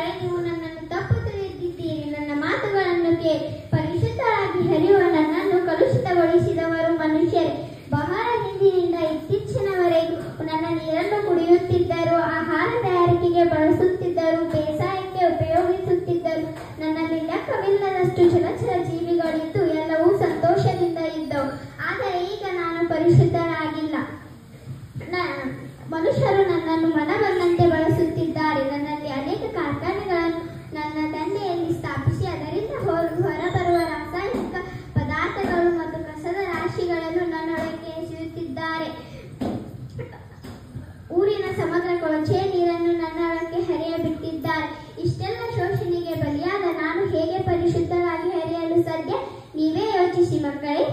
ಮಕ್ಕಳೇ, ನೀವು ನನ್ನನ್ನು ತಪ್ಪು ತಿಳಿದಿದ್ದೀರಿ. ನನ್ನ ಮಾತುಗಳನ್ನು ಕೇಳಿ. ಪರಿಶುದ್ಧರಾಗಿ ಹರಿಯುವ ನನ್ನನ್ನು ಕಲುಷಿತಗೊಳಿಸಿದವರು ಮನುಷ್ಯರೇ. ಬಹಳ ಹಿಂದಿನಿಂದ ಇತ್ತೀಚಿನವರೆಗೂ ನನ್ನ ನೀರನ್ನು ಕುಡಿಯುತ್ತಿದ್ದರು, ಆಹಾರ ತಯಾರಿಕೆಗೆ ಬಳಸುತ್ತಿದ್ದರು, ಬೇಸಾಯಕ್ಕೆ ಉಪಯೋಗಿಸುತ್ತಿದ್ದರು. ನನ್ನಲ್ಲಿ ಲೆಕ್ಕವಿಲ್ಲದಷ್ಟು ಜಲಚರ ಜೀವಿಗಳಿದ್ದು ಎಲ್ಲವೂ ಸಂತೋಷದಿಂದ ಇದ್ದವು. ಆದರೆ ಈಗ ನಾನು ಪರಿಶುದ್ಧರಾಗಿಲ್ಲ. ಮನುಷ್ಯರು ನನ್ನನ್ನು ಮನಬಂದಂತೆ ಬಳಸುತ್ತಿದ್ದಾರೆ. ನನ್ನಲ್ಲಿ ಅನೇಕ ಕಾರ್ಖಾನೆಗಳನ್ನು ನನ್ನ ತಂದೆಯಲ್ಲಿ ಸ್ಥಾಪಿಸಿ ಅದರಿಂದ ಹೊರಬರುವ ರಾಸಾಯನಿಕ ಪದಾರ್ಥಗಳು ಮತ್ತು ಕಸದ ರಾಶಿಗಳನ್ನು ನನ್ನೊಳಗೆ ಎಸೆಯುತ್ತಿದ್ದಾರೆ. ಊರಿನ ಸಮಗ್ರ ಕೊಳಚೆಯ ನೀರನ್ನು ನನ್ನೊಳಗೆ ಹರಿಯಬಿಟ್ಟಿದ್ದಾರೆ. ಇಷ್ಟೆಲ್ಲ ಶೋಷಣೆಗೆ ಬಲಿಯಾದ ನಾನು ಹೇಗೆ ಪರಿಶುದ್ಧರಾಗಿ ಹರಿಯಲು ಸಾಧ್ಯ? ನೀವೇ ಯೋಚಿಸಿ ಮಕ್ಕಳೇ.